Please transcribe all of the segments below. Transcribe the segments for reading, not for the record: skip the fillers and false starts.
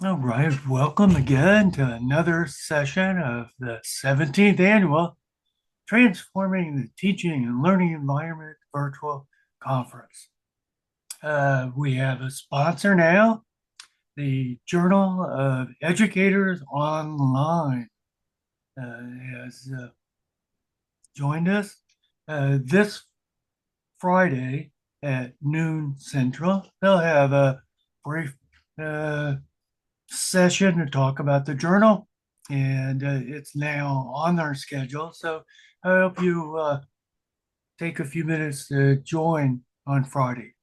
All right, welcome again to another session of the 17th annual Transforming the Teaching and Learning Environment Virtual Conference. We have a sponsor now, the Journal of Educators Online has joined us this Friday at noon Central. They'll have a brief uh, session to talk about the journal, and it's now on our schedule. So I hope you take a few minutes to join on Friday.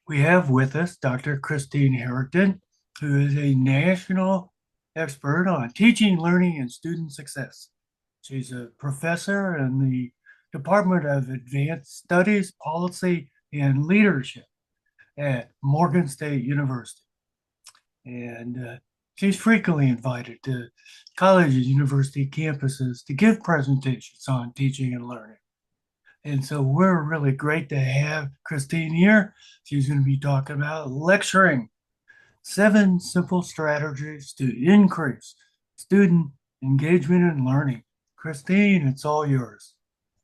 We have with us Dr. Christine Harrington, who is a national expert on teaching, learning, and student success. She's a professor in the Department of Advanced Studies, Policy, and Leadership at Morgan State University. And she's frequently invited to colleges, university campuses to give presentations on teaching and learning. And so we're really great to have Christine here. She's going to be talking about lecturing, 7 simple strategies to increase student engagement and learning. Christine, it's all yours.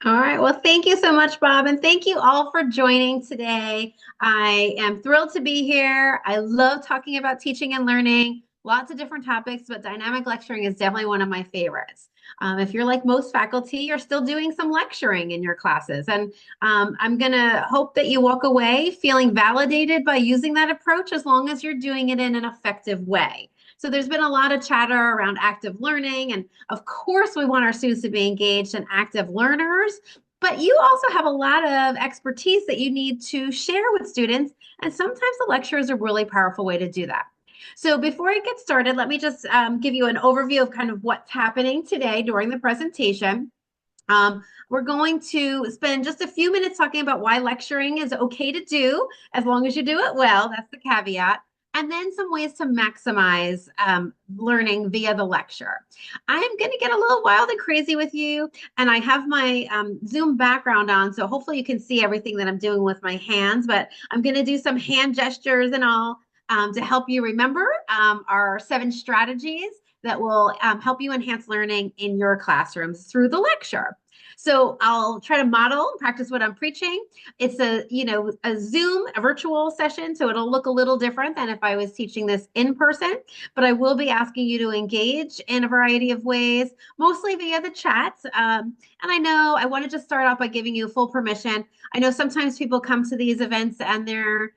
All right. Well, thank you so much, Bob. And thank you all for joining today. I am thrilled to be here. I love talking about teaching and learning, lots of different topics, but dynamic lecturing is definitely one of my favorites. If you're like most faculty, you're still doing some lecturing in your classes. And I'm going to hope that you walk away feeling validated by using that approach as long as you're doing it in an effective way. So there's been a lot of chatter around active learning, and of course, we want our students to be engaged and active learners, but you also have a lot of expertise that you need to share with students, and sometimes the lecture is a really powerful way to do that. So before I get started, let me just give you an overview of kind of what's happening today during the presentation. We're going to spend just a few minutes talking about why lecturing is okay to do, as long as you do it well. That's the caveat. And then some ways to maximize learning via the lecture. I'm going to get a little wild and crazy with you, and I have my Zoom background on, so hopefully you can see everything that I'm doing with my hands, but I'm going to do some hand gestures and all to help you remember our 7 strategies that will help you enhance learning in your classrooms through the lecture. So I'll try to model and practice what I'm preaching. It's a Zoom, a virtual session, so it'll look a little different than if I was teaching this in person, but I will be asking you to engage in a variety of ways, mostly via the chat. And I know I want to just start off by giving you full permission. I know sometimes people come to these events and they're,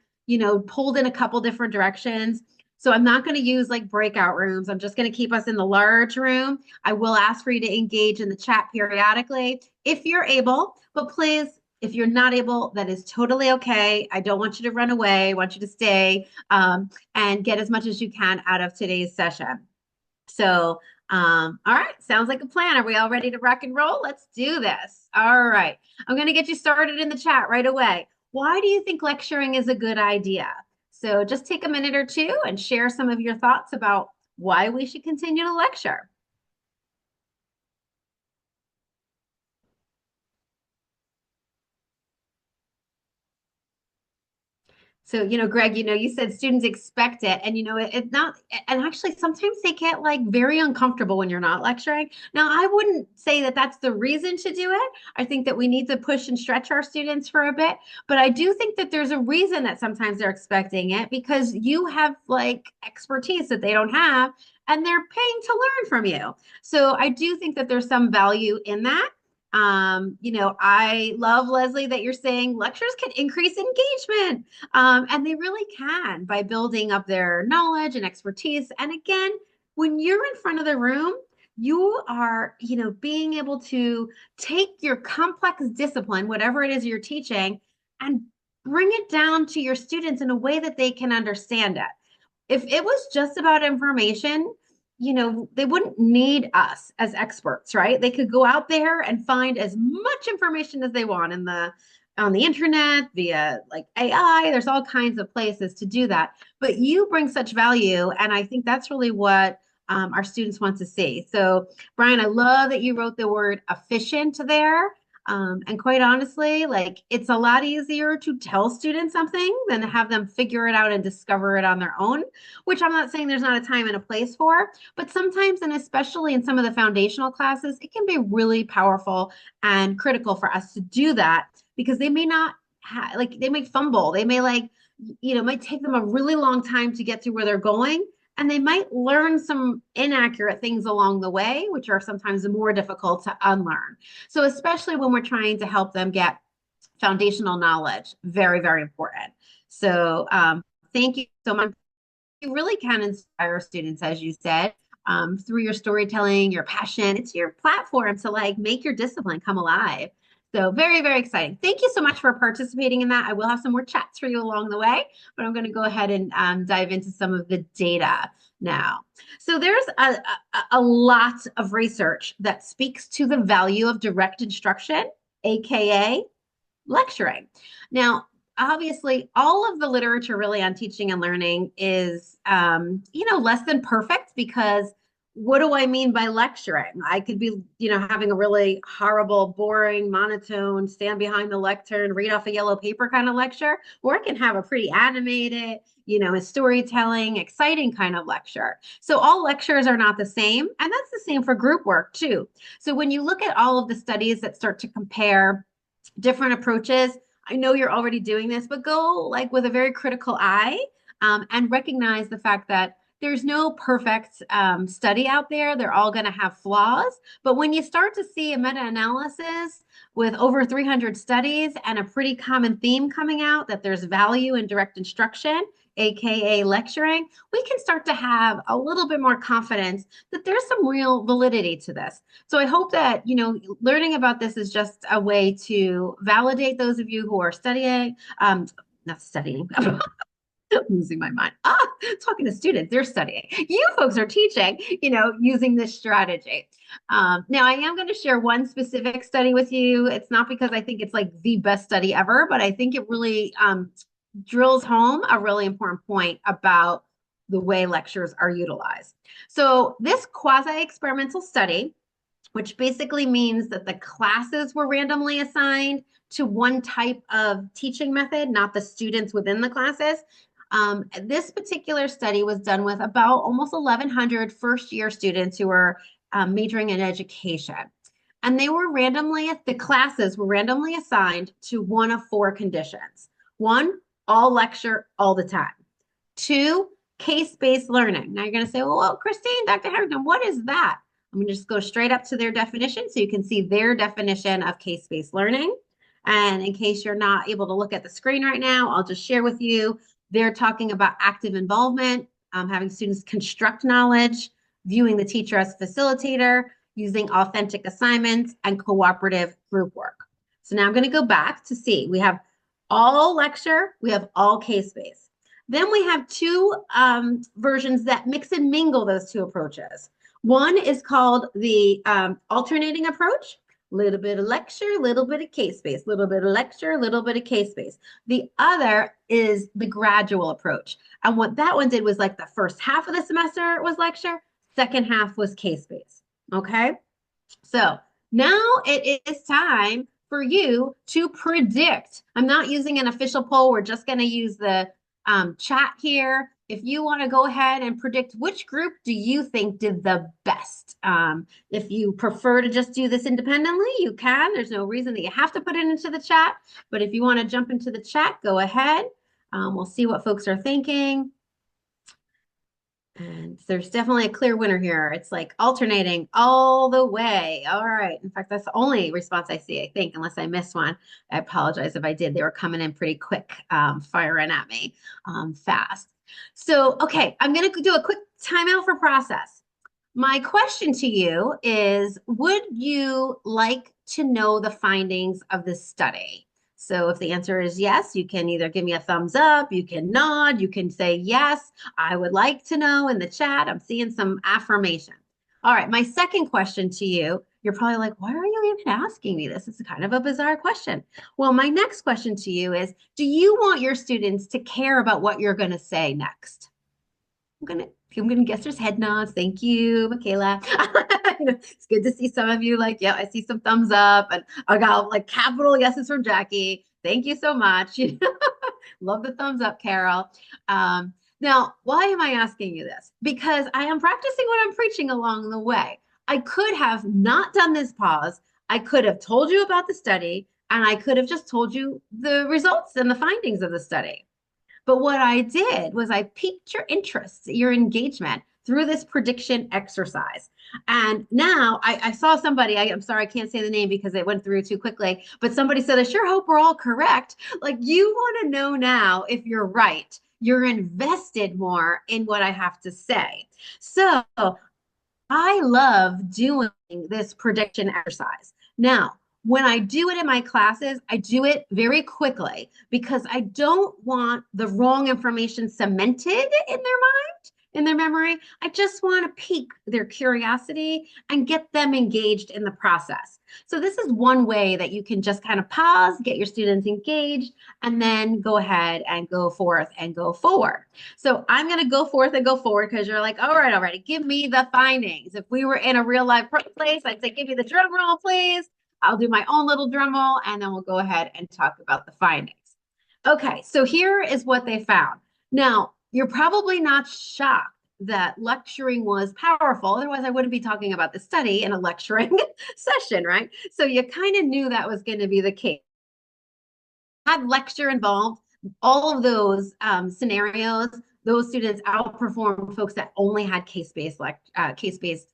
pulled in a couple different directions. So I'm not going to use like breakout rooms. I'm just going to keep us in the large room. I will ask for you to engage in the chat periodically if you're able, but please, if you're not able, that is totally okay. I don't want you to run away. I want you to stay and get as much as you can out of today's session. So, all right, sounds like a plan. Are we all ready to rock and roll? Let's do this. All right, I'm going to get you started in the chat right away. Why do you think lecturing is a good idea? So just take a minute or two and share some of your thoughts about why we should continue to lecture. So, Greg, you said students expect it, and it's not, and actually sometimes they get like very uncomfortable when you're not lecturing. Now, I wouldn't say that that's the reason to do it. I think that we need to push and stretch our students for a bit, but I do think that there's a reason that sometimes they're expecting it because you have like expertise that they don't have, and they're paying to learn from you. So I do think that there's some value in that. I love, Leslie, that you're saying lectures can increase engagement. And they really can by building up their knowledge and expertise. And again, when you're in front of the room, you are, being able to take your complex discipline, whatever it is you're teaching, and bring it down to your students in a way that they can understand it. If it was just about information, they wouldn't need us as experts, right? They could go out there and find as much information as they want in the on the internet via like AI. There's all kinds of places to do that. But you bring such value, and I think that's really what our students want to see. So, Brian, I love that you wrote the word efficient there. And quite honestly, like it's a lot easier to tell students something than to have them figure it out and discover it on their own, which I'm not saying there's not a time and a place for, but sometimes, and especially in some of the foundational classes, it can be really powerful and critical for us to do that because they may not like they may fumble. They may like, it might take them a really long time to get to where they're going. And they might learn some inaccurate things along the way, which are sometimes more difficult to unlearn. So, especially when we're trying to help them get foundational knowledge, very, very important. So, thank you so much. You really can inspire students, as you said, through your storytelling, your passion. It's your platform to like make your discipline come alive. So very, very exciting. Thank you so much for participating in that. I will have some more chats for you along the way, but I'm going to go ahead and dive into some of the data now. So there's a lot of research that speaks to the value of direct instruction, AKA lecturing. Now, obviously, all of the literature really on teaching and learning is, less than perfect because what do I mean by lecturing? I could be, having a really horrible, boring, monotone, stand behind the lectern, read off a yellow paper kind of lecture, or I can have a pretty animated, a storytelling, exciting kind of lecture. So all lectures are not the same. And that's the same for group work too. So when you look at all of the studies that start to compare different approaches. I know you're already doing this, but go like with a very critical eye and recognize the fact that there's no perfect study out there. They're all going to have flaws. But when you start to see a meta-analysis with over 300 studies and a pretty common theme coming out that there's value in direct instruction, AKA lecturing, we can start to have a little bit more confidence that there's some real validity to this. So I hope that, learning about this is just a way to validate those of you who are studying, not studying. I'm losing my mind. Talking to students, they're studying. You folks are teaching, using this strategy. Now, I am going to share one specific study with you. It's not because I think it's like the best study ever, but I think it really drills home a really important point about the way lectures are utilized. So this quasi-experimental study, which basically means that the classes were randomly assigned to one type of teaching method, not the students within the classes. This particular study was done with about almost 1,100 first-year students who were majoring in education. And the classes were randomly assigned to one of four conditions. One, all lecture all the time. Two, case-based learning. Now you're going to say, well, Christine, Dr. Harrington, what is that? I'm going to just go straight up to their definition so you can see their definition of case-based learning. And in case you're not able to look at the screen right now, I'll just share with you. They're talking about active involvement, having students construct knowledge, viewing the teacher as facilitator, using authentic assignments, and cooperative group work. So now I'm going to go back to see. We have all lecture, we have all case-based. Then we have two versions that mix and mingle those two approaches. One is called the alternating approach, little bit of lecture, little bit of case-based, little bit of lecture, little bit of case-based. The other is the gradual approach. And what that one did was like the first half of the semester was lecture, second half was case-based. Okay. So now it is time for you to predict. I'm not using an official poll. We're just going to use the chat here. If you want to go ahead and predict which group do you think did the best. If you prefer to just do this independently, you can. There's no reason that you have to put it into the chat. But if you want to jump into the chat, go ahead. We'll see what folks are thinking. And there's definitely a clear winner here. It's like alternating all the way. All right. In fact, that's the only response I see, I think, unless I missed one. I apologize if I did. They were coming in pretty quick, firing at me fast. So, okay, I'm going to do a quick timeout for process. My question to you is, would you like to know the findings of this study? So if the answer is yes, you can either give me a thumbs up, you can nod, you can say yes, I would like to know in the chat. I'm seeing some affirmation. All right, my second question to you, you're probably like, why are you even asking me this? It's kind of a bizarre question. Well, my next question to you is, do you want your students to care about what you're going to say next? I'm gonna I'm gonna guess there's head nods. Thank you, Michaela. It's good to see some of you like, yeah, I see some thumbs up, and I got like capital yeses from Jackie. Thank you so much. Love the thumbs up, Carol. Now, why am I asking you this? Because I am practicing what I'm preaching along the way. I could have not done this pause. I could have told you about the study, and I could have just told you the results and the findings of the study. But what I did was I piqued your interest, your engagement through this prediction exercise. And now I saw somebody, I'm sorry, I can't say the name because it went through too quickly, but somebody said, I sure hope we're all correct. Like, you want to know now if you're right. You're invested more in what I have to say. So I love doing this prediction exercise. Now, when I do it in my classes, I do it very quickly because I don't want the wrong information cemented in their mind, in their memory. I just want to pique their curiosity and get them engaged in the process. So, this is one way that you can just kind of pause, get your students engaged, and then go ahead and go forth and go forward. So I'm going to go forth and go forward because you're like, all right, already, give me the findings. If we were in a real live place, I'd say, give me the drum roll, please. I'll do my own little drum roll, and then we'll go ahead and talk about the findings. Okay, so here is what they found. Now, you're probably not shocked that lecturing was powerful. Otherwise, I wouldn't be talking about the study in a lecturing session, right? So you kind of knew that was going to be the case. Had lecture involved, all of those scenarios, those students outperformed folks that only had case-based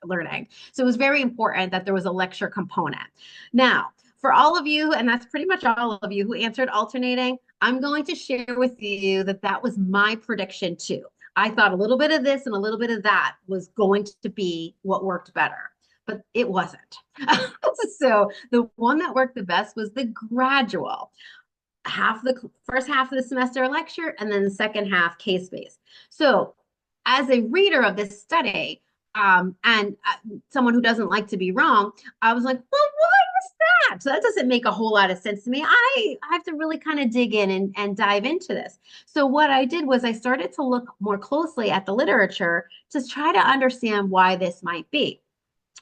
learning. So it was very important that there was a lecture component. Now, for all of you, and that's pretty much all of you who answered alternating, I'm going to share with you that that was my prediction too. I thought a little bit of this and a little bit of that was going to be what worked better, but it wasn't. So the one that worked the best was the gradual half the first half of the semester lecture and then the second half case based. So, as a reader of this study, and someone who doesn't like to be wrong, I was like, well, why is that? So that doesn't make a whole lot of sense to me. I have to really kind of dig in and dive into this. So what I did was I started to look more closely at the literature to try to understand why this might be.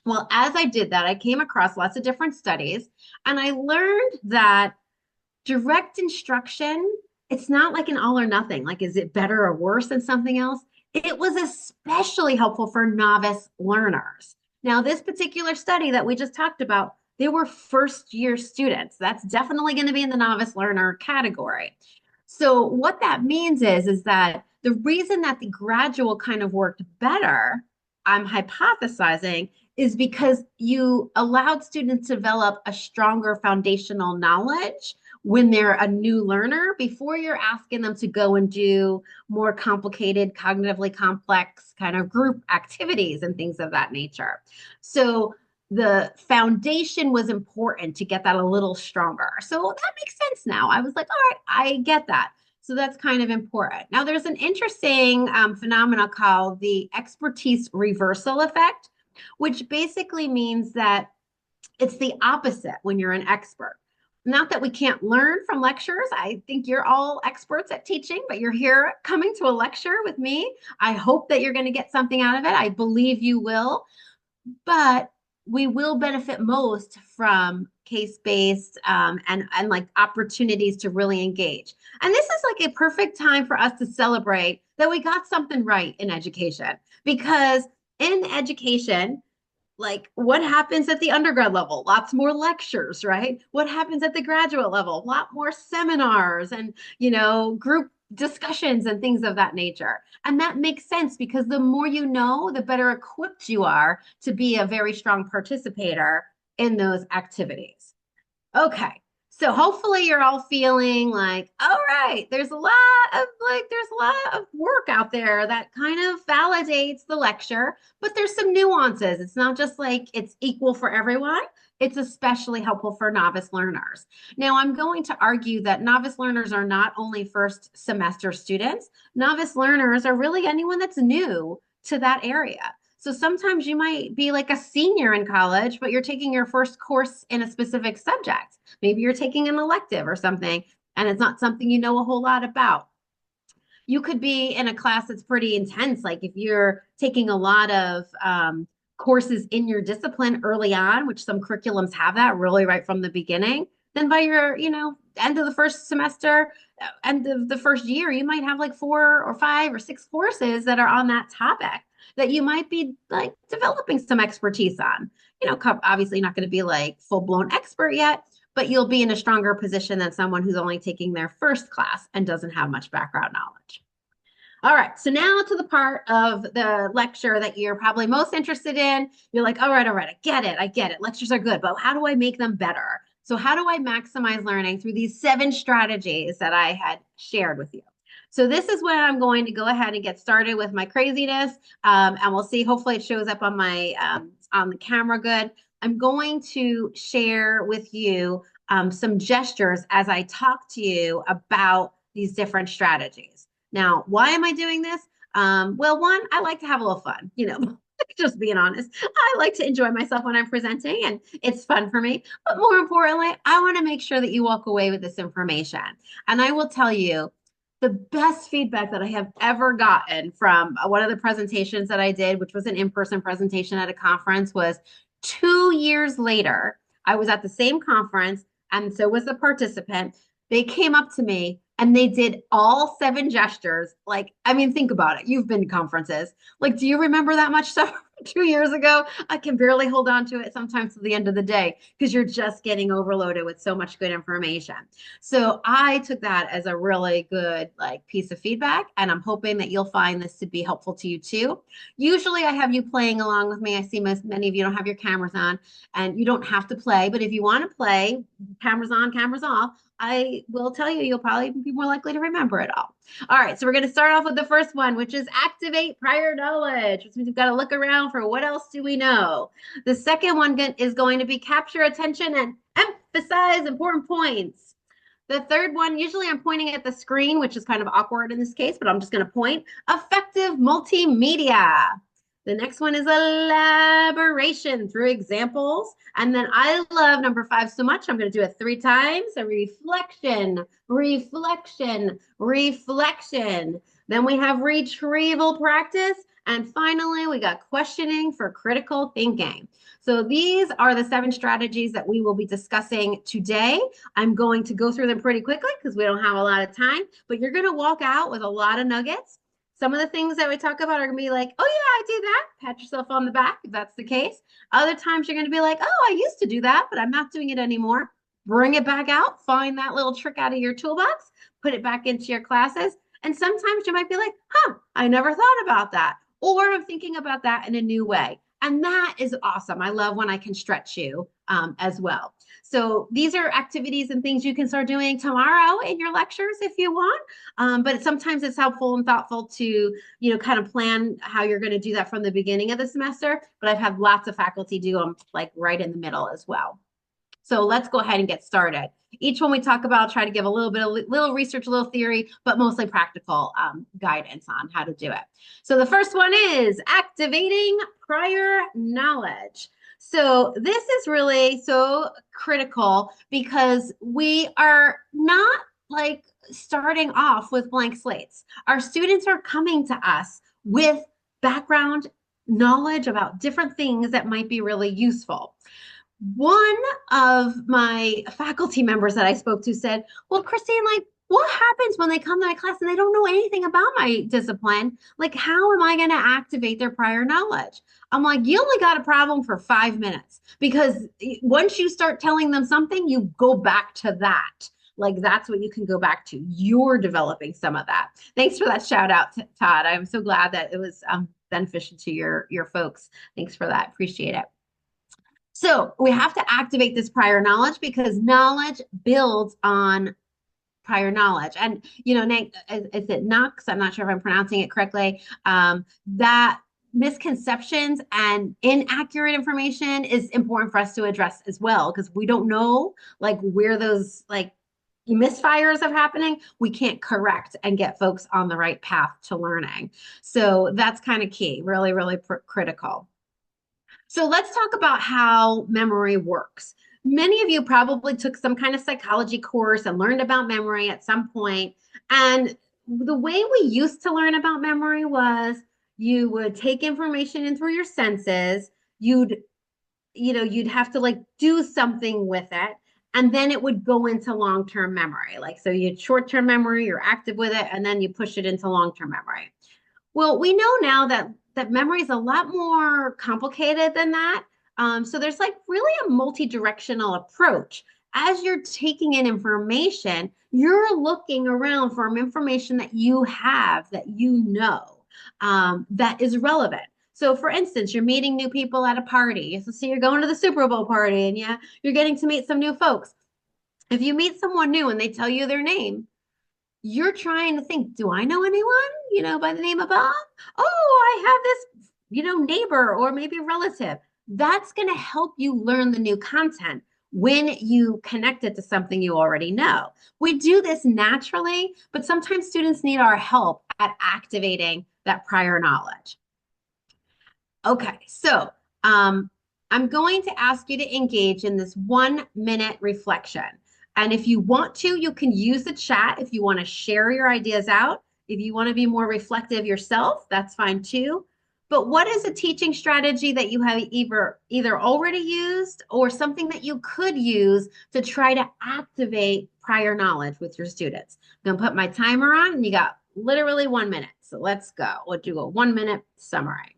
Well, as I did that, I came across lots of different studies, and I learned that direct instruction, it's not like an all or nothing. Like, is it better or worse than something else? It was especially helpful for novice learners. Now, this particular study that we just talked about, they were first year students. That's definitely going to be in the novice learner category. So what that means is that the reason that the gradual kind of worked better, I'm hypothesizing, is because you allowed students to develop a stronger foundational knowledge when they're a new learner before you're asking them to go and do more complicated, cognitively complex kind of group activities and things of that nature. So the foundation was important to get that a little stronger. So that makes sense now. I was like, all right, I get that. So that's kind of important. Now, there's an interesting phenomena called the expertise reversal effect, which basically means that it's the opposite when you're an expert. Not that we can't learn from lectures. I think you're all experts at teaching, but you're here coming to a lecture with me. I hope that you're going to get something out of it. I believe you will. But we will benefit most from case-based and like opportunities to really engage. And this is like a perfect time for us to celebrate that we got something right in education, because in education, like, what happens at the undergrad level? Lots more lectures, right? What happens at the graduate level? A lot more seminars and, group discussions and things of that nature. And that makes sense because the more you know, the better equipped you are to be a very strong participator in those activities. Okay. So hopefully you're all feeling like, all right, there's a lot of work out there that kind of validates the lecture, but there's some nuances. It's not just like it's equal for everyone. It's especially helpful for novice learners. Now, I'm going to argue that novice learners are not only first semester students. Novice learners are really anyone that's new to that area. So sometimes you might be like a senior in college, but you're taking your first course in a specific subject. Maybe you're taking an elective or something, and it's not something you know a whole lot about. You could be in a class that's pretty intense. Like if you're taking a lot of courses in your discipline early on, which some curriculums have that really right from the beginning, then by your, end of the first semester, end of the first year, you might have like 4 or 5 or 6 courses that are on that topic that you might be like developing some expertise on. Obviously not going to be like full blown expert yet, but you'll be in a stronger position than someone who's only taking their first class and doesn't have much background knowledge. All right, so now to the part of the lecture that you're probably most interested in. You're like, all right, I get it. Lectures are good, but how do I make them better? So how do I maximize learning through these 7 strategies that I had shared with you? So this is when I'm going to go ahead and get started with my craziness, and we'll see. Hopefully, it shows up on my on the camera good. I'm going to share with you some gestures as I talk to you about these different strategies. Now, why am I doing this? Well, one, I like to have a little fun, just being honest. I like to enjoy myself when I'm presenting and it's fun for me. But more importantly, I want to make sure that you walk away with this information. And I will tell you, the best feedback that I have ever gotten from one of the presentations that I did, which was an in-person presentation at a conference, was 2 years later. I was at the same conference, and so was the participant. They came up to me and they did all 7 gestures. Like, I mean, think about it. You've been to conferences. Like, do you remember that much stuff 2 years ago? I can barely hold on to it sometimes to the end of the day because you're just getting overloaded with so much good information. So I took that as a really good like piece of feedback, and I'm hoping that you'll find this to be helpful to you too. Usually I have you playing along with me. I see many of you don't have your cameras on, and you don't have to play, but if you want to play, cameras on, cameras off, I will tell you, you'll probably be more likely to remember it all. All right, so we're going to start off with the first one, which is activate prior knowledge, which means we've got to look around for what else do we know. The second one is going to be capture attention and emphasize important points. The third one, usually I'm pointing at the screen, which is kind of awkward in this case, but I'm just going to point. Effective multimedia. The next one is elaboration through examples. And then I love number 5 so much, I'm going to do it 3 times. A reflection, reflection, reflection. Then we have retrieval practice. And finally, we got questioning for critical thinking. So these are the 7 strategies that we will be discussing today. I'm going to go through them pretty quickly because we don't have a lot of time, but you're going to walk out with a lot of nuggets. Some of the things that we talk about are going to be like, oh, yeah, I do that. Pat yourself on the back if that's the case. Other times you're going to be like, oh, I used to do that, but I'm not doing it anymore. Bring it back out. Find that little trick out of your toolbox. Put it back into your classes. And sometimes you might be like, I never thought about that. Or I'm thinking about that in a new way. And that is awesome. I love when I can stretch you as well. So these are activities and things you can start doing tomorrow in your lectures if you want. But sometimes it's helpful and thoughtful to, kind of plan how you're going to do that from the beginning of the semester. But I've had lots of faculty do them like right in the middle as well. So let's go ahead and get started. Each one we talk about, try to give a little research, a little theory, but mostly practical guidance on how to do it. So the first one is activating prior knowledge. So this is really so critical because we are not like starting off with blank slates. Our students are coming to us with background knowledge about different things that might be really useful. One of my faculty members that I spoke to said, well, Christine, like, what happens when they come to my class and they don't know anything about my discipline? Like, how am I going to activate their prior knowledge? I'm like, you only got a problem for 5 minutes because once you start telling them something, you go back to that. Like, that's what you can go back to. You're developing some of that. Thanks for that shout out, Todd. I'm so glad that it was beneficial to your folks. Thanks for that. Appreciate it. So we have to activate this prior knowledge because knowledge builds on prior knowledge. And, Nate, is it Knox? I'm not sure if I'm pronouncing it correctly. That misconceptions and inaccurate information is important for us to address as well because we don't know like where those like misfires are happening. We can't correct and get folks on the right path to learning. So that's kind of key, really, really critical. So let's talk about how memory works. Many of you probably took some kind of psychology course and learned about memory at some point. And the way we used to learn about memory was you would take information in through your senses. You'd you'd have to like do something with it, and then it would go into long-term memory. Like, so you had short-term memory, you're active with it, and then you push it into long-term memory. Well, we know now that memory is a lot more complicated than that. So there's like really a multi-directional approach. As you're taking in information, you're looking around for information that you have, that you know, that is relevant. So, for instance, you're meeting new people at a party. So you're going to the Super Bowl party, and yeah, you're getting to meet some new folks. If you meet someone new and they tell you their name, you're trying to think, do I know anyone, by the name of Bob? Oh, I have this, neighbor or maybe relative. That's going to help you learn the new content when you connect it to something you already know. We do this naturally, but sometimes students need our help at activating that prior knowledge. Okay, so I'm going to ask you to engage in this 1 minute reflection. And if you want to, you can use the chat if you want to share your ideas out. If you want to be more reflective yourself, that's fine too. But what is a teaching strategy that you have either already used or something that you could use to try to activate prior knowledge with your students? I'm gonna put my timer on, and you got literally 1 minute. So let's go. We'll do a 1 minute summary.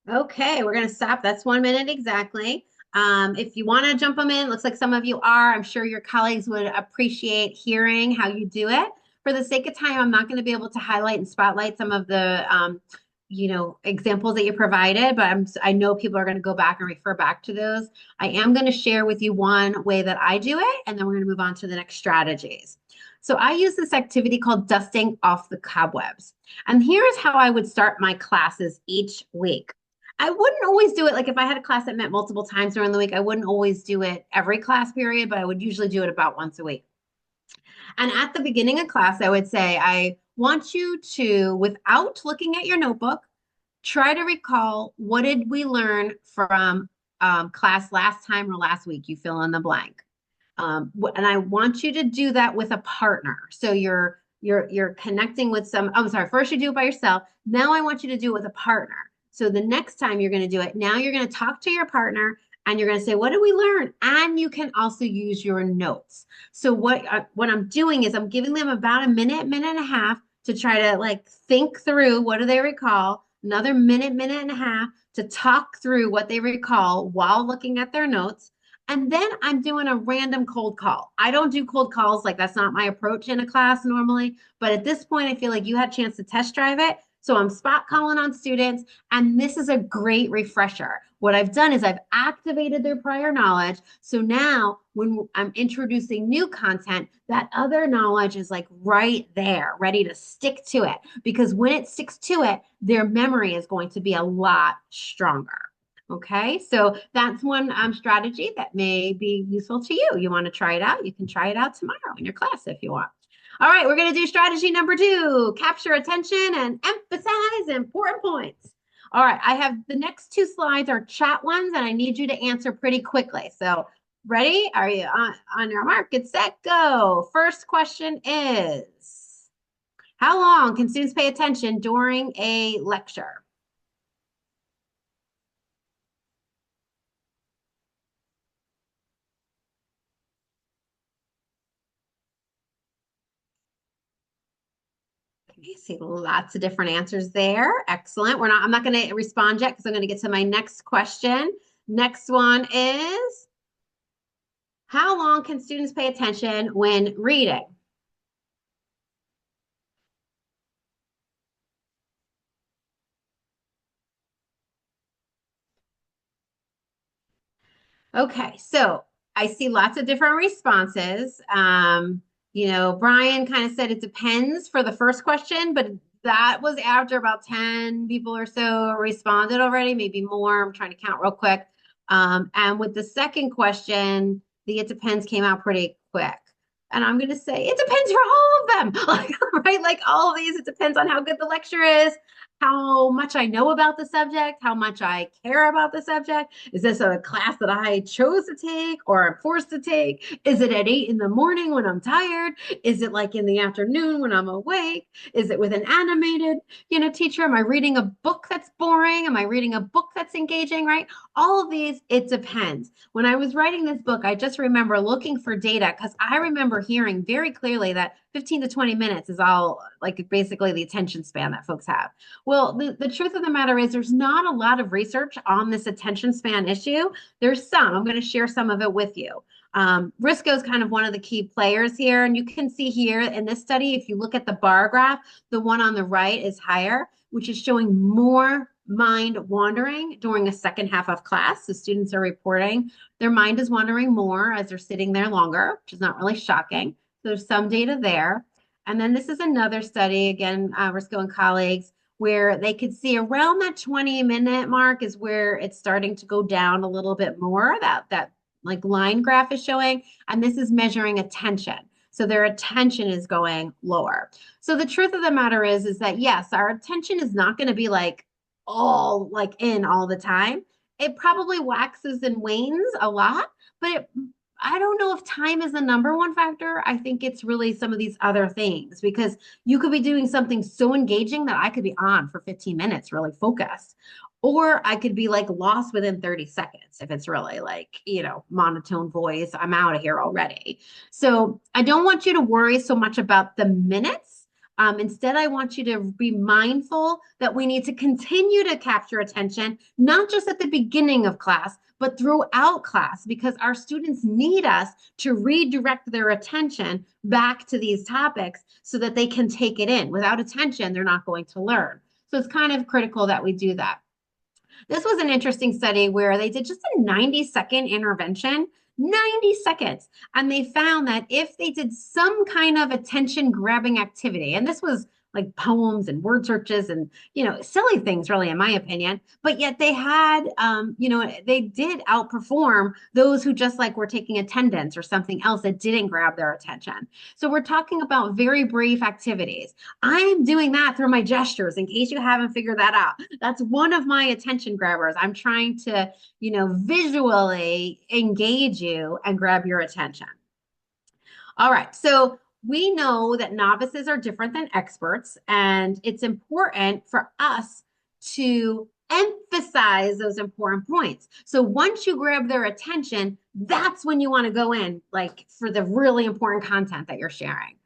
Okay, we're going to stop. That's 1 minute exactly. If you want to jump them in, looks like some of you are. I'm sure your colleagues would appreciate hearing how you do it. For the sake of time, I'm not going to be able to highlight and spotlight some of the, examples that you provided, but I know people are going to go back and refer back to those. I am going to share with you one way that I do it, and then we're going to move on to the next strategies. So I use this activity called dusting off the cobwebs. And here's how I would start my classes each week. I wouldn't always do it. Like if I had a class that met multiple times during the week, I wouldn't always do it every class period, but I would usually do it about once a week. And at the beginning of class, I would say, I want you to, without looking at your notebook, try to recall what did we learn from class last time or last week. You fill in the blank. And I want you to do that with a partner. So you're connecting with some. I'm sorry. First you do it by yourself. Now I want you to do it with a partner. So the next time you're going to do it, now you're going to talk to your partner and you're going to say, "What did we learn?" And you can also use your notes. So what I'm doing is I'm giving them about a minute, minute and a half to try to like think through what do they recall. Another minute, minute and a half to talk through what they recall while looking at their notes. And then I'm doing a random cold call. I don't do cold calls, like that's not my approach in a class normally. But at this point, I feel like you had a chance to test drive it. So I'm spot calling on students, and this is a great refresher. What I've done is I've activated their prior knowledge. So now when I'm introducing new content, that other knowledge is like right there, ready to stick to it. Because when it sticks to it, their memory is going to be a lot stronger. Okay, so that's one strategy that may be useful to you. You want to try it out? You can try it out tomorrow in your class if you want. All right, we're going to do strategy number 2, capture attention and emphasize important points. All right, I have the next 2 slides are chat ones, and I need you to answer pretty quickly. So ready? Are you on your mark? Get set, go. First question is, how long can students pay attention during a lecture? I see lots of different answers there. Excellent. I'm not going to respond yet because I'm going to get to my next question. Next one is, how long can students pay attention when reading? Okay, so I see lots of different responses. Brian kind of said it depends for the first question, but that was after about 10 people or so responded already, maybe more. I'm trying to count real quick. And with the second question, the it depends came out pretty quick. And I'm going to say it depends for all of them, like, right? Like all of these, it depends on how good the lecture is, how much I know about the subject, how much I care about the subject. Is this a class that I chose to take or I'm forced to take? Is it at 8 in the morning when I'm tired? Is it like in the afternoon when I'm awake? Is it with an animated, teacher? Am I reading a book that's boring? Am I reading a book that's engaging, right? All of these, it depends. When I was writing this book, I just remember looking for data because I remember hearing very clearly that 15 to 20 minutes is all like basically the attention span that folks have. Well, the truth of the matter is there's not a lot of research on this attention span issue. There's some. I'm going to share some of it with you. Risco is kind of one of the key players here. And you can see here in this study, if you look at the bar graph, the one on the right is higher, which is showing more mind wandering during a second half of class. So students are reporting their mind is wandering more as they're sitting there longer, which is not really shocking. So there's some data there. And then this is another study, again, Risco and colleagues, where they could see around that 20-minute mark is where it's starting to go down a little bit more. That like line graph is showing, and this is measuring attention. So their attention is going lower. So the truth of the matter is that yes, our attention is not going to be like all like in all the time. It probably waxes and wanes a lot, but I don't know if time is the number one factor. I think it's really some of these other things because you could be doing something so engaging that I could be on for 15 minutes, really focused. Or I could be like lost within 30 seconds if it's really like, monotone voice. I'm out of here already. So I don't want you to worry so much about the minutes. Instead, I want you to be mindful that we need to continue to capture attention, not just at the beginning of class, but throughout class, because our students need us to redirect their attention back to these topics so that they can take it in. Without attention, they're not going to learn. So it's kind of critical that we do that. This was an interesting study where they did just a 90-second intervention, 90 seconds. And they found that if they did some kind of attention grabbing activity, and this was like poems and word searches and, silly things really, in my opinion, but yet they had, they did outperform those who just like were taking attendance or something else that didn't grab their attention. So we're talking about very brief activities. I'm doing that through my gestures in case you haven't figured that out. That's one of my attention grabbers. I'm trying to, visually engage you and grab your attention. All right. So we know that novices are different than experts, and it's important for us to emphasize those important points. So once you grab their attention, that's when you want to go in, like for the really important content that you're sharing.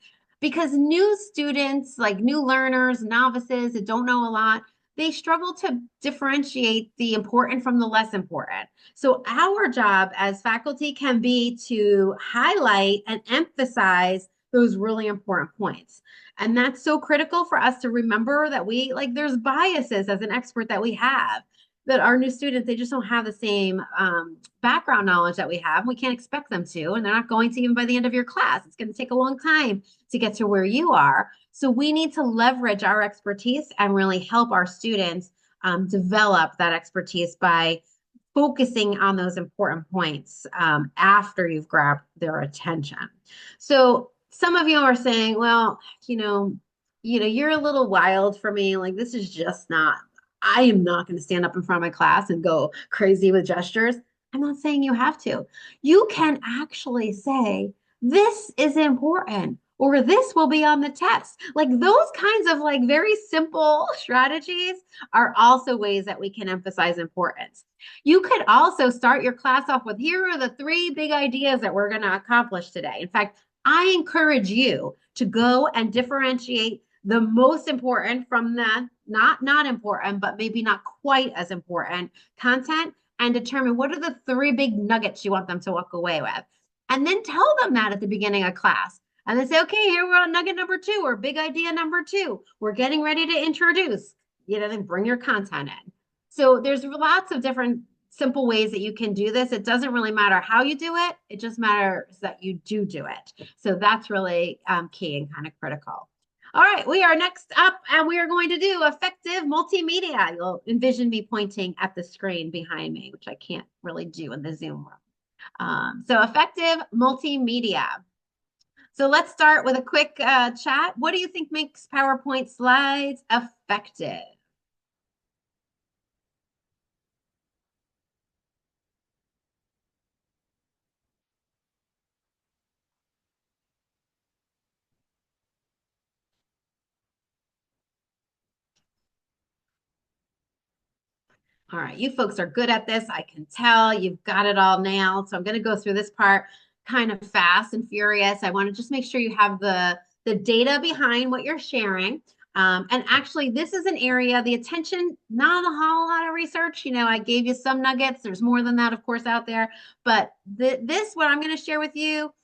Because new students, like new learners, novices that don't know a lot, they struggle to differentiate the important from the less important. So our job as faculty can be to highlight and emphasize those really important points. And that's so critical for us to remember that there's biases as an expert that we have, that our new students, they just don't have the same background knowledge that we have. We can't expect them to, and they're not going to even by the end of your class. It's going to take a long time to get to where you are. So we need to leverage our expertise and really help our students develop that expertise by focusing on those important points after you've grabbed their attention. So some of you are saying, well, you're a little wild for me. Like, this is just not, I am not going to stand up in front of my class and go crazy with gestures. I'm not saying you have to. You can actually say, this is important, or this will be on the test. Like those kinds of like very simple strategies are also ways that we can emphasize importance. You could also start your class off with, here are the 3 big ideas that we're going to accomplish today. In fact, I encourage you to go and differentiate the most important from the not important, but maybe not quite as important content, and determine what are the three big nuggets you want them to walk away with. And then tell them that at the beginning of class. And then say, okay, here we're on nugget number two or big idea number two. We're getting ready to introduce, then bring your content in. So there's lots of different simple ways that you can do this. It doesn't really matter how you do it. It just matters that you do it. So that's really key and kind of critical. All right, we are next up and we are going to do effective multimedia. You'll envision me pointing at the screen behind me, which I can't really do in the Zoom room. So effective multimedia. So let's start with a quick chat. What do you think makes PowerPoint slides effective? All right, you folks are good at this. I can tell you've got it all nailed. So I'm going to go through this part kind of fast and furious. I want to just make sure you have the data behind what you're sharing. And actually, this is an area, the attention, not a whole lot of research. I gave you some nuggets. There's more than that, of course, out there. But what I'm going to share with you,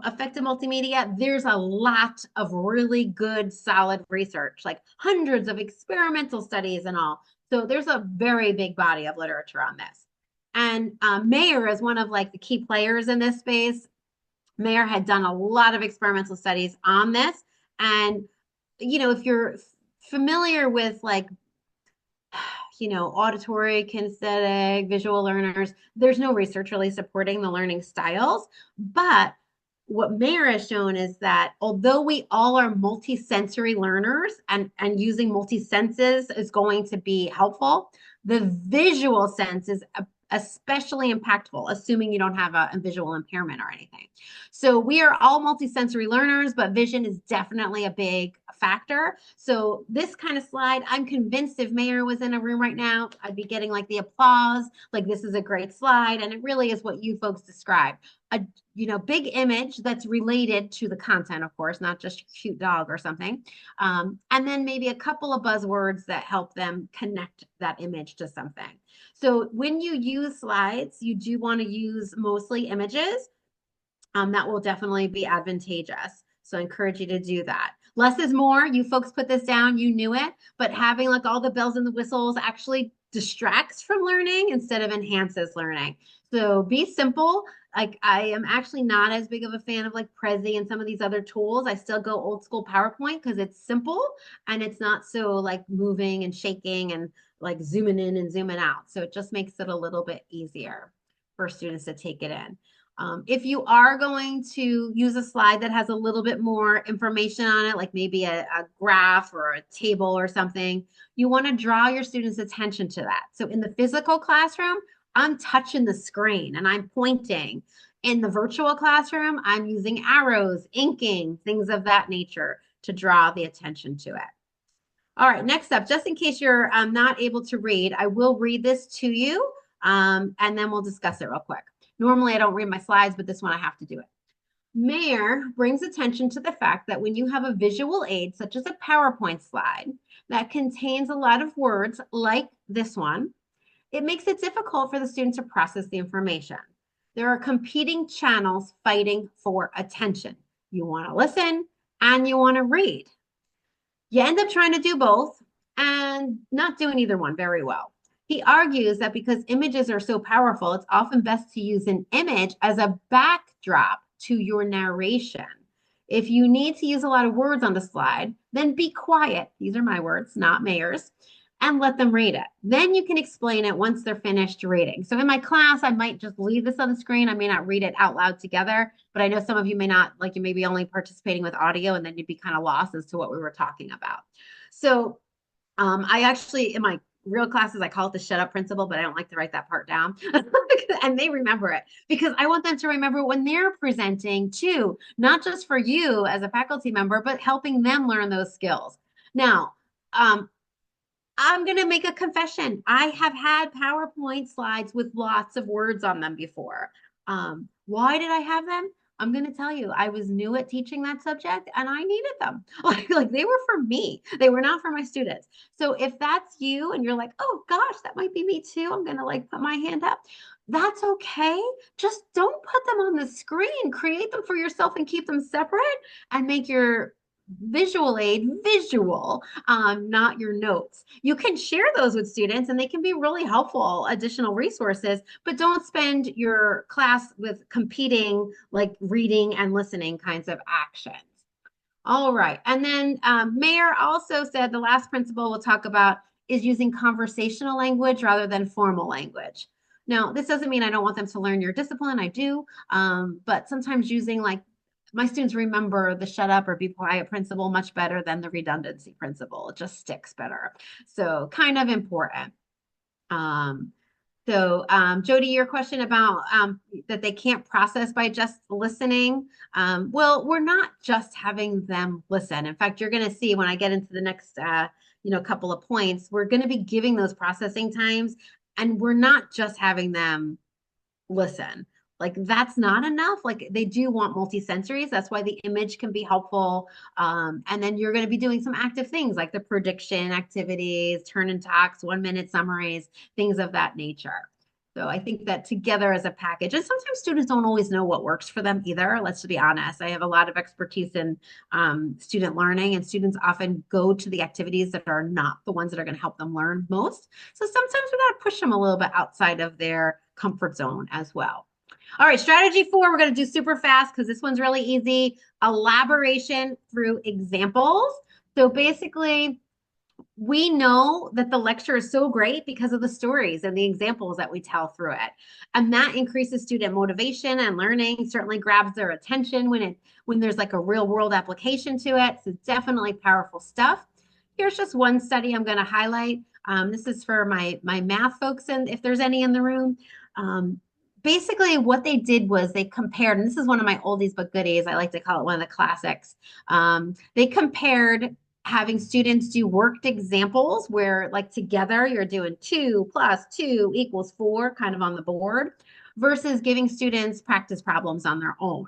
effective multimedia, there's a lot of really good, solid research, like hundreds of experimental studies and all. So there's a very big body of literature on this. And Mayer is one of like the key players in this space. Mayer had done a lot of experimental studies on this. And, if you're familiar with like, auditory, kinesthetic, visual learners, there's no research really supporting the learning styles. But what Mayer has shown is that although we all are multisensory learners and using multi-senses is going to be helpful, the visual sense is especially impactful, assuming you don't have a visual impairment or anything. So we are all multisensory learners, but vision is definitely a big factor. So this kind of slide, I'm convinced if Mayer was in a room right now, I'd be getting like the applause, like this is a great slide. And it really is what you folks described. A big image that's related to the content, of course, not just a cute dog or something. And then maybe a couple of buzzwords that help them connect that image to something. So when you use slides, you do want to use mostly images. That will definitely be advantageous. So I encourage you to do that. Less is more. You folks put this down, you knew it, but having like all the bells and the whistles actually distracts from learning instead of enhances learning. So be simple. Like I am actually not as big of a fan of like Prezi and some of these other tools. I still go old school PowerPoint because it's simple and it's not so like moving and shaking and like zooming in and zooming out. So it just makes it a little bit easier for students to take it in. If you are going to use a slide that has a little bit more information on it, like maybe a graph or a table or something, you want to draw your students' attention to that. So in the physical classroom, I'm touching the screen and I'm pointing. In the virtual classroom, I'm using arrows, inking, things of that nature to draw the attention to it. All right, next up, just in case you're not able to read, I will read this to you and then we'll discuss it real quick. Normally, I don't read my slides, but this one I have to do it. Mayer brings attention to the fact that when you have a visual aid, such as a PowerPoint slide, that contains a lot of words like this one, it makes it difficult for the student to process the information. There are competing channels fighting for attention. You want to listen and you want to read. You end up trying to do both and not doing either one very well. He argues that because images are so powerful, it's often best to use an image as a backdrop to your narration. If you need to use a lot of words on the slide, then be quiet. These are my words, not Mayer's, and let them read it. Then you can explain it once they're finished reading. So in my class, I might just leave this on the screen. I may not read it out loud together, but I know some of you may not, like you may be only participating with audio and then you'd be kind of lost as to what we were talking about. So I actually, in my real classes, I call it the shut up principle, but I don't like to write that part down. And they remember it because I want them to remember when they're presenting too, not just for you as a faculty member, but helping them learn those skills. Now, I'm going to make a confession. I have had PowerPoint slides with lots of words on them before. Why did I have them? I'm going to tell you, I was new at teaching that subject and I needed them. Like they were for me. They were not for my students. So if that's you and you're like, oh gosh, that might be me too. I'm going to like put my hand up. That's okay. Just don't put them on the screen. Create them for yourself and keep them separate and make your visual aid visual, not your notes. You can share those with students and they can be really helpful additional resources, but don't spend your class with competing like reading and listening kinds of actions. All right. And then Mayor also said the last principle we'll talk about is using conversational language rather than formal language. Now, this doesn't mean I don't want them to learn your discipline. I do. But sometimes using like my students remember the shut up or be quiet principle much better than the redundancy principle. It just sticks better. So kind of important. Um, Jody, your question about that they can't process by just listening. Well, we're not just having them listen. In fact, you're going to see when I get into the next, couple of points, we're going to be giving those processing times, and we're not just having them listen. Like that's not enough. Like they do want multi-sensories. That's why the image can be helpful. And then you're going to be doing some active things like the prediction activities, turn and talks, 1 minute summaries, things of that nature. So I think that together as a package, and sometimes students don't always know what works for them either. Let's be honest. I have a lot of expertise in student learning, and students often go to the activities that are not the ones that are going to help them learn most. So sometimes we got to push them a little bit outside of their comfort zone as well. All right, strategy 4, we're going to do super fast because this one's really easy. Elaboration through examples. So basically, we know that the lecture is so great because of the stories and the examples that we tell through it. And that increases student motivation and learning, certainly grabs their attention when there's like a real world application to it. So definitely powerful stuff. Here's just one study I'm going to highlight. This is for my math folks, and if there's any in the room. Basically, what they did was they compared, and this is one of my oldies but goodies. I like to call it one of the classics. They compared having students do worked examples where, like, together you're doing 2 + 2 = 4 kind of on the board versus giving students practice problems on their own.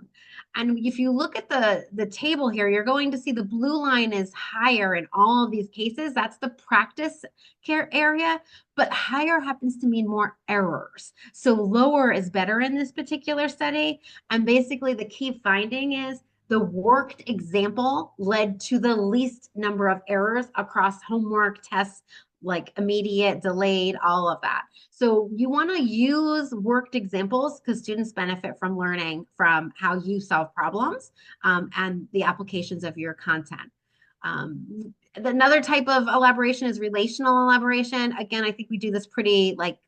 And if you look at the table here, you're going to see the blue line is higher in all of these cases. That's the practice care area, but higher happens to mean more errors. So lower is better in this particular study. And basically the key finding is the worked example led to the least number of errors across homework, tests, like immediate, delayed, all of that. So you want to use worked examples because students benefit from learning from how you solve problems and the applications of your content. Another type of elaboration is relational elaboration. Again, I think we do this pretty like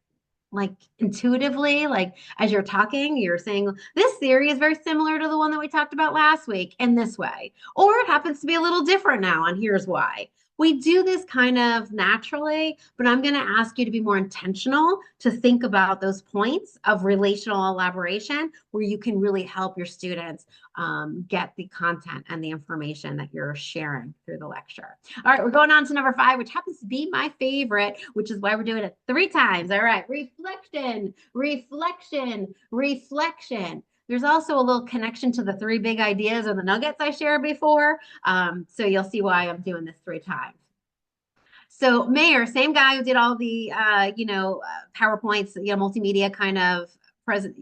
intuitively, like as you're talking, you're saying this theory is very similar to the one that we talked about last week in this way, or it happens to be a little different now, and here's why. We do this kind of naturally, but I'm going to ask you to be more intentional to think about those points of relational elaboration where you can really help your students get the content and the information that you're sharing through the lecture. All right, we're going on to number 5, which happens to be my favorite, which is why we're doing it 3 times. All right, reflection, reflection, reflection. There's also a little connection to the 3 big ideas or the nuggets I shared before. So you'll see why I'm doing this 3 times. So Mayor, same guy who did all the, PowerPoints, multimedia kind of present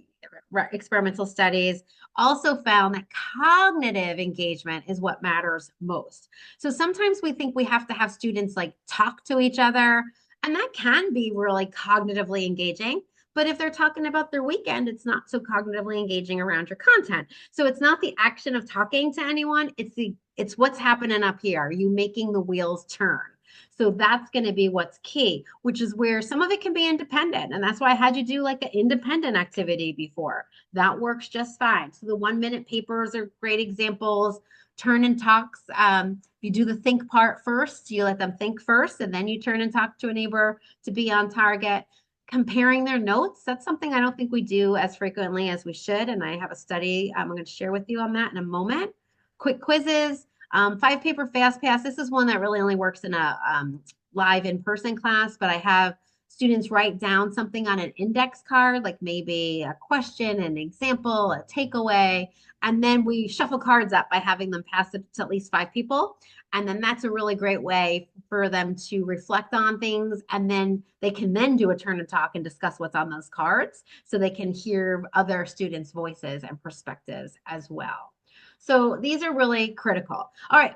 experimental studies, also found that cognitive engagement is what matters most. So sometimes we think we have to have students like talk to each other, and that can be really cognitively engaging. But if they're talking about their weekend, it's not so cognitively engaging around your content. So it's not the action of talking to anyone, it's what's happening up here. Are you making the wheels turn? So that's going to be what's key, which is where some of it can be independent. And that's why I had you do like an independent activity before. That works just fine. So the 1-minute papers are great examples. Turn and talks. You do the think part first. You let them think first, and then you turn and talk to a neighbor to be on target. Comparing their notes, that's something I don't think we do as frequently as we should. And I have a study I'm going to share with you on that in a moment. Quick quizzes. 5-paper fast pass. This is one that really only works in a live in-person class, but I have students write down something on an index card, like maybe a question, an example, a takeaway, and then we shuffle cards up by having them pass it to at least 5 people. And then that's a really great way for them to reflect on things. And then they can then do a turn and talk and discuss what's on those cards so they can hear other students' voices and perspectives as well. So these are really critical. All right.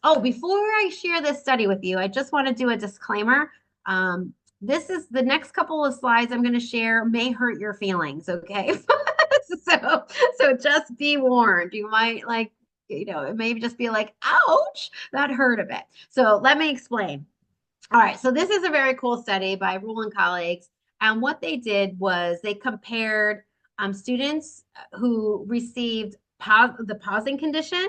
Oh, before I share this study with you, I just want to do a disclaimer. This is the next couple of slides I'm going to share may hurt your feelings. Okay. So just be warned. You might like, it may just be like, ouch, that hurt a bit. So let me explain. All right. So this is a very cool study by Rule and colleagues. And what they did was they compared students who received the pausing condition,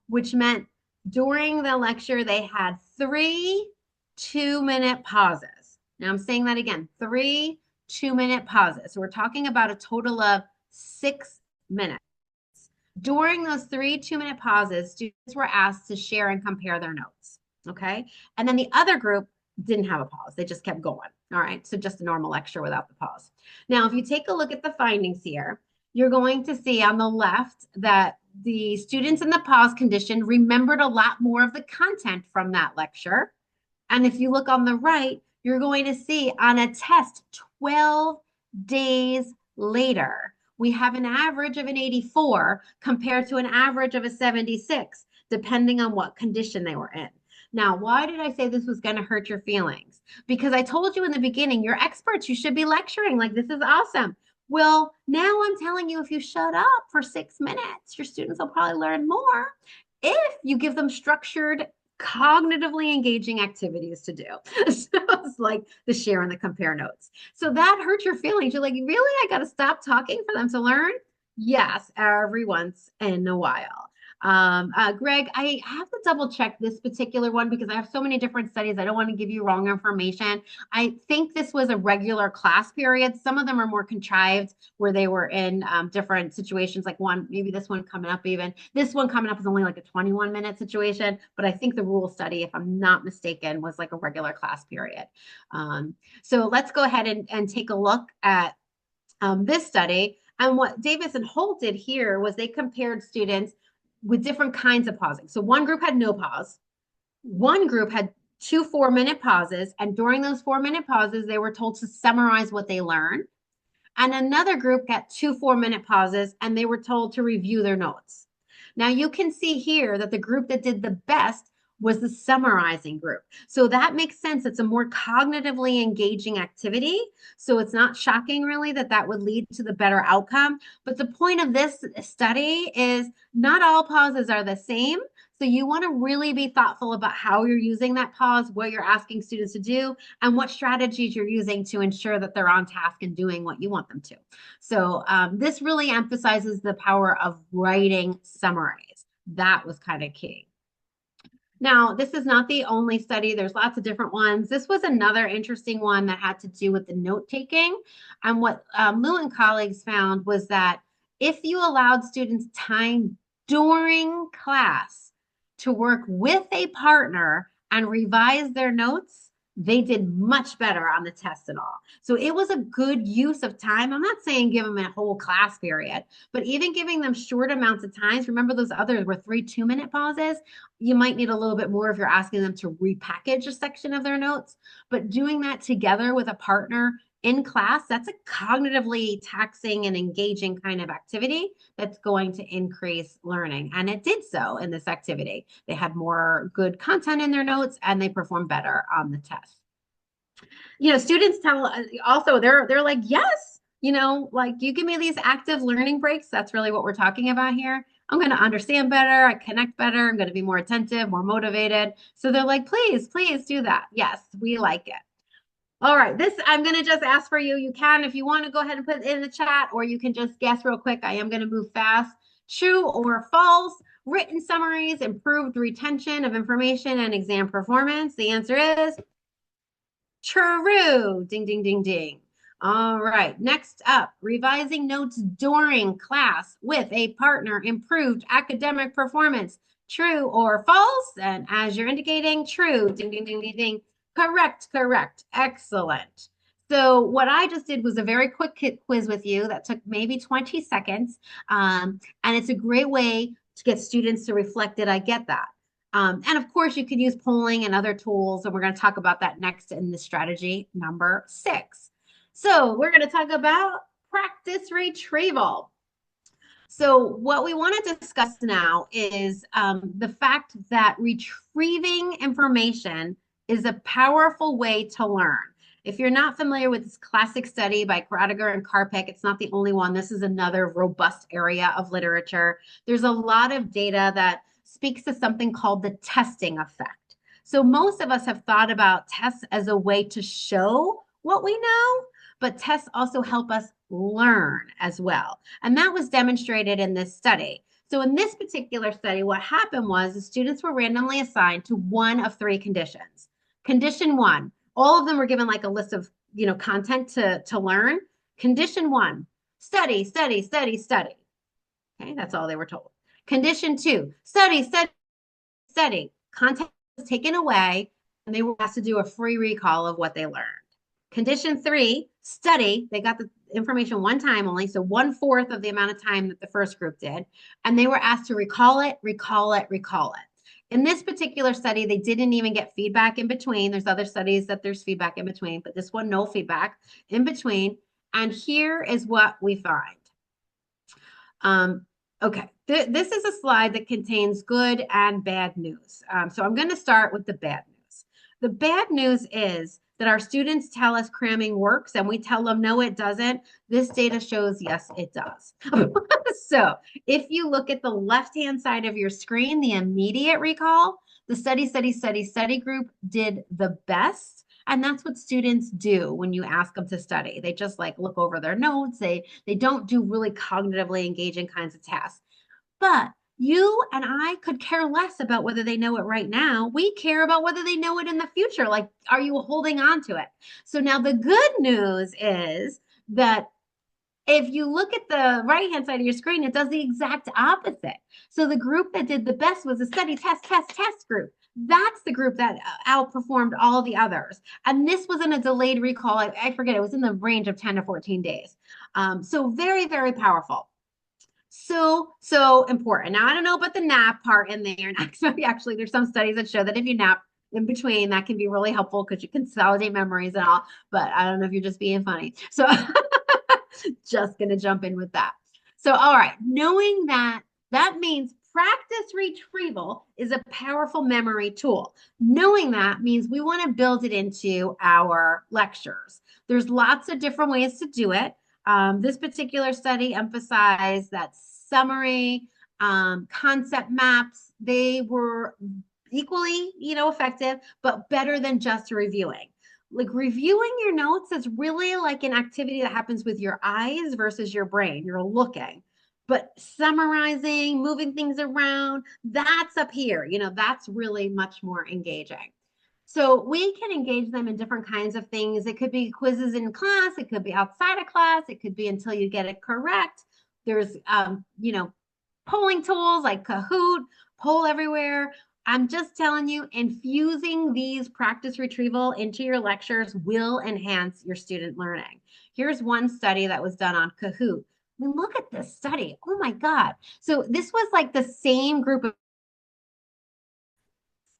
which meant during the lecture, they had 3 2-minute pauses. Now I'm saying that again, 3 2-minute pauses. So we're talking about a total of 6 minutes. During those 3 2-minute pauses, students were asked to share and compare their notes. Okay. And then the other group didn't have a pause. They just kept going. All right. So just a normal lecture without the pause. Now, if you take a look at the findings here, you're going to see on the left that the students in the pause condition remembered a lot more of the content from that lecture. And if you look on the right, you're going to see on a test 12 days later, we have an average of an 84 compared to an average of a 76, depending on what condition they were in. Now, why did I say this was going to hurt your feelings? Because I told you in the beginning, you're experts. You should be lecturing. Like, this is awesome. Well, now I'm telling you, if you shut up for 6 minutes, your students will probably learn more if you give them structured, cognitively engaging activities to do. So it's like the share and the compare notes. So that hurts your feelings. You're like, really? I got to stop talking for them to learn? Yes, every once in a while. Greg, I have to double check this particular one because I have so many different studies. I don't want to give you wrong information. I think this was a regular class period. Some of them are more contrived where they were in different situations, like maybe this one coming up even. This one coming up is only like a 21-minute situation, but I think the rule study, if I'm not mistaken, was like a regular class period. So let's go ahead and take a look at this study. And what Davis and Holt did here was they compared students with different kinds of pausing. So one group had no pause. One group had 2 4-minute pauses. And during those 4-minute pauses, they were told to summarize what they learned. And another group got 2 4-minute pauses and they were told to review their notes. Now you can see here that the group that did the best was the summarizing group. So that makes sense. It's a more cognitively engaging activity. So it's not shocking really that that would lead to the better outcome. But the point of this study is not all pauses are the same. So you want to really be thoughtful about how you're using that pause, what you're asking students to do, and what strategies you're using to ensure that they're on task and doing what you want them to. So this really emphasizes the power of writing summaries. That was kind of key. Now, this is not the only study. There's lots of different ones. This was another interesting one that had to do with the note taking. And what Lou and colleagues found was that if you allowed students time during class to work with a partner and revise their notes, they did much better on the test and all. So it was a good use of time. I'm not saying give them a whole class period, but even giving them short amounts of times. Remember those others were 3 2-minute pauses. You might need a little bit more if you're asking them to repackage a section of their notes, but doing that together with a partner in class, that's a cognitively taxing and engaging kind of activity that's going to increase learning. And it did so in this activity. They had more good content in their notes and they performed better on the test. Students tell also they're like, yes, like you give me these active learning breaks. That's really what we're talking about here. I'm going to understand better. I connect better. I'm going to be more attentive, more motivated. So they're like, please do that. Yes, we like it. All right, this I'm going to just ask for you. You can, if you want to go ahead and put it in the chat, or you can just guess real quick. I am going to move fast. True or false? Written summaries improved retention of information and exam performance. The answer is true. Ding, ding, ding, ding. All right, next up, revising notes during class with a partner improved academic performance. True or false? And as you're indicating, true. Ding, ding, ding, ding, ding. Correct. Excellent. So what I just did was a very quick quiz with you that took maybe 20 seconds. And it's a great way to get students to reflect, did I get that? And of course, you could use polling and other tools, and we're going to talk about that next in the strategy number 6. So we're going to talk about practice retrieval. So what we want to discuss now is the fact that retrieving information is a powerful way to learn. If you're not familiar with this classic study by Kradiger and Karpik, it's not the only one. This is another robust area of literature. There's a lot of data that speaks to something called the testing effect. So most of us have thought about tests as a way to show what we know, but tests also help us learn as well. And that was demonstrated in this study. So in this particular study, what happened was the students were randomly assigned to one of 3 conditions. Condition 1, all of them were given like a list of, content to learn. Condition 1, study, study, study, study. Okay, that's all they were told. Condition 2, study, study, study. Content was taken away, and they were asked to do a free recall of what they learned. Condition 3, study. They got the information one time only, so 1/4 of the amount of time that the first group did. And they were asked to recall it, recall it, recall it. In this particular study, they didn't even get feedback in between. There's other studies that there's feedback in between, but this one, no feedback in between. And here is what we find. Okay, this is a slide that contains good and bad news. So I'm going to start with the bad news. The bad news is that our students tell us cramming works and we tell them, no, it doesn't. This data shows, yes, it does. So if you look at the left-hand side of your screen, the immediate recall, the study group did the best. And that's what students do when you ask them to study. They just like look over their notes. They don't do really cognitively engaging kinds of tasks. But you and I could care less about whether they know it right now. We care about whether they know it in the future. Like, are you holding on to it? So now the good news is that if you look at the right-hand side of your screen, it does the exact opposite. So the group that did the best was the study, test group. That's the group that outperformed all the others. And this was in a delayed recall. I forget, it was in the range of 10 to 14 days. So very, very powerful. So important. Now, I don't know about the nap part in there. Actually, there's some studies that show that if you nap in between, that can be really helpful because you consolidate memories and all. But I don't know if you're just being funny. So just going to jump in with that. So, all right, knowing that, that means practice retrieval is a powerful memory tool. Knowing that means we want to build it into our lectures. There's lots of different ways to do it. This particular study emphasized that summary, concept maps, they were equally, effective, but better than just reviewing. Like reviewing your notes is really like an activity that happens with your eyes versus your brain. You're looking. But summarizing, moving things around, that's up here. That's really much more engaging. So we can engage them in different kinds of things. It could be quizzes in class. It could be outside of class. It could be until you get it correct. There's, polling tools like Kahoot, Poll Everywhere. I'm just telling you, infusing these practice retrieval into your lectures will enhance your student learning. Here's one study that was done on Kahoot. I mean, look at this study. Oh my God. So this was like the same group of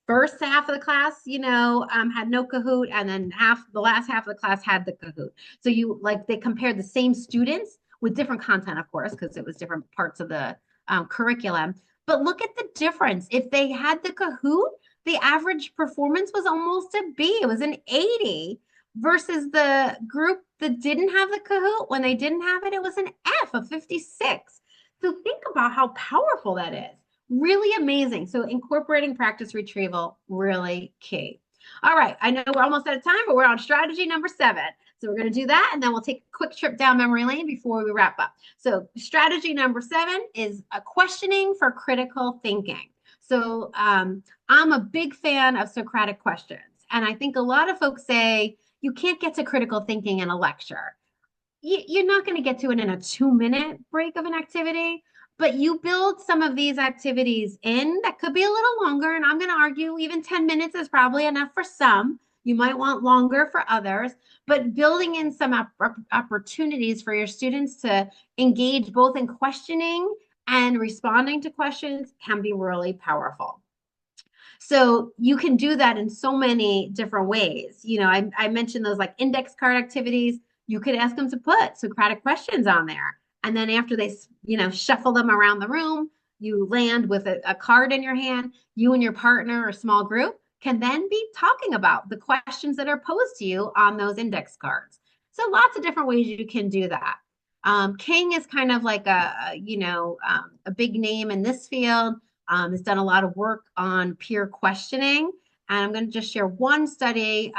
first half of the class, had no Kahoot, and then the last half of the class had the Kahoot. So they compared the same students with different content, of course, because it was different parts of the curriculum. But look at the difference. If they had the Kahoot, the average performance was almost a B. It was an 80 versus the group that didn't have the Kahoot. When they didn't have it, it was an F of 56. So think about how powerful that is. Really amazing. So incorporating practice retrieval, really key. All right, I know we're almost out of time, but we're on strategy number 7. So we're going to do that, and then we'll take a quick trip down memory lane before we wrap up. So strategy number 7 is a questioning for critical thinking. So I'm a big fan of Socratic questions. And I think a lot of folks say you can't get to critical thinking in a lecture. You're not going to get to it in a 2-minute break of an activity, but you build some of these activities in that could be a little longer. And I'm going to argue even 10 minutes is probably enough for some. You might want longer for others, but building in some opportunities for your students to engage both in questioning and responding to questions can be really powerful. So you can do that in so many different ways. I mentioned those like index card activities. You could ask them to put Socratic questions on there. And then after they, shuffle them around the room, you land with a card in your hand. You and your partner or small group can then be talking about the questions that are posed to you on those index cards. So lots of different ways you can do that. King is kind of like a big name in this field. Has done a lot of work on peer questioning. And I'm going to just share one study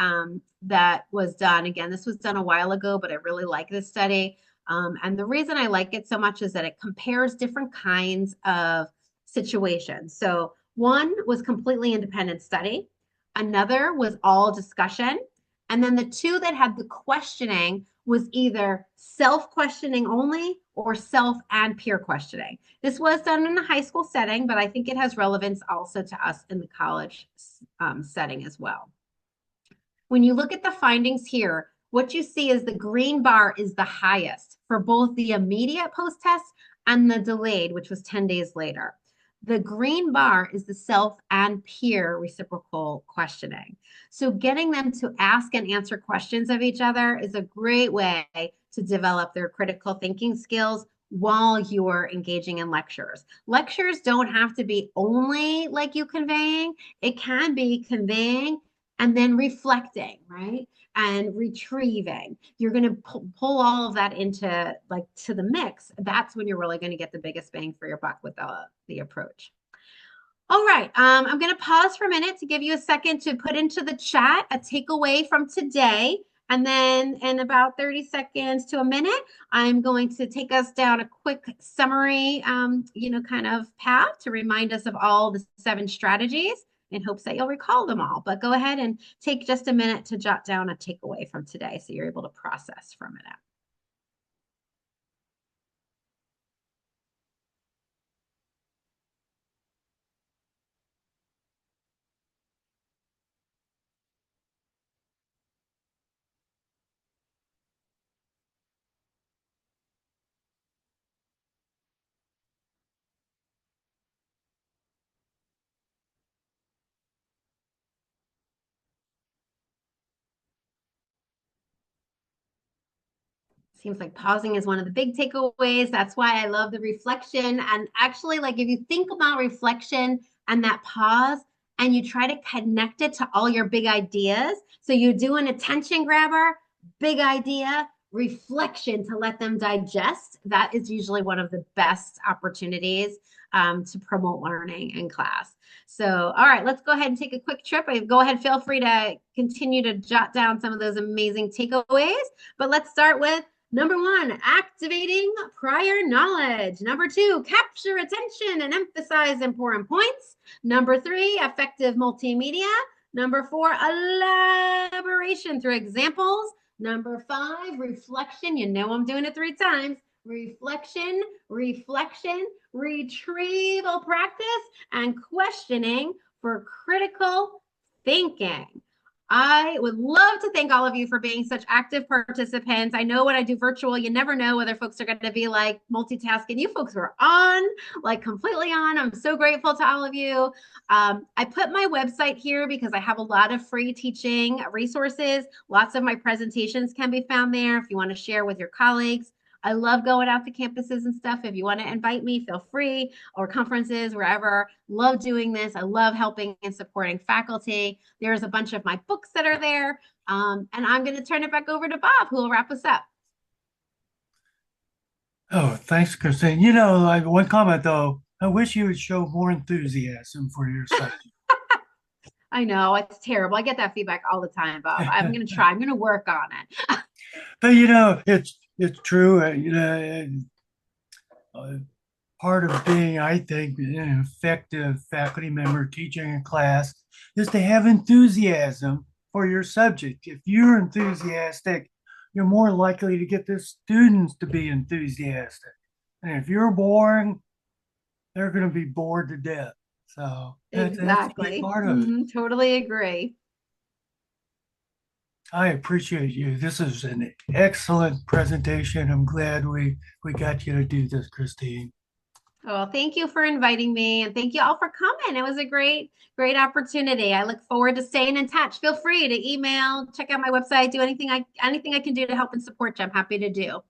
that was done. Again, this was done a while ago, but I really like this study. And the reason I like it so much is that it compares different kinds of situations. So one was completely independent study. Another was all discussion. And then the two that had the questioning was either self-questioning only or self and peer questioning. This was done in a high school setting, but I think it has relevance also to us in the college setting as well. When you look at the findings here, what you see is the green bar is the highest for both the immediate post-test and the delayed, which was 10 days later. The green bar is the self and peer reciprocal questioning. So getting them to ask and answer questions of each other is a great way to develop their critical thinking skills while you're engaging in lectures. Lectures don't have to be only like you conveying. It can be conveying and then reflecting, right? And retrieving. You're going to pull all of that into to the mix. That's when you're really going to get the biggest bang for your buck with the approach. All right, I'm going to pause for a minute to give you a second to put into the chat a takeaway from today. And then in about 30 seconds to a minute, I'm going to take us down a quick summary, kind of path to remind us of all the 7 strategies in hopes that you'll recall them all. But go ahead and take just a minute to jot down a takeaway from today so you're able to process for a minute. Seems like pausing is one of the big takeaways. That's why I love the reflection. And actually, like if you think about reflection and that pause and you try to connect it to all your big ideas. So you do an attention grabber, big idea, reflection to let them digest. That is usually one of the best opportunities to promote learning in class. So, all right, let's go ahead and take a quick trip. Go ahead, feel free to continue to jot down some of those amazing takeaways. But let's start with number 1, activating prior knowledge. Number 2, capture attention and emphasize important points. Number 3, effective multimedia. Number 4, elaboration through examples. Number 5, reflection. You know I'm doing it 3 times. Reflection, retrieval practice, and questioning for critical thinking. I would love to thank all of you for being such active participants. I know when I do virtual, you never know whether folks are going to be like multitasking. You folks were on, like completely on. I'm so grateful to all of you. I put my website here because I have a lot of free teaching resources. Lots of my presentations can be found there if you want to share with your colleagues. I love going out to campuses and stuff. If you want to invite me, feel free, or conferences, wherever. Love doing this. I love helping and supporting faculty. There's a bunch of my books that are there. And I'm going to turn it back over to Bob, who will wrap us up. Oh, thanks, Christine. One comment though, I wish you would show more enthusiasm for your subject. I know it's terrible. I get that feedback all the time, Bob. I'm going to try. I'm going to work on it. But it's true. Part of being, I think, an effective faculty member teaching a class is to have enthusiasm for your subject. If you're enthusiastic, you're more likely to get the students to be enthusiastic. And if you're boring, they're going to be bored to death. So that's a big Exactly. part of it. Totally agree. I appreciate you. This is an excellent presentation. I'm glad we got you to do this, Christine. Well, thank you for inviting me and thank you all for coming. It was a great opportunity. I look forward to staying in touch. Feel free to email, check out my website, do anything I can do to help and support you. I'm happy to do.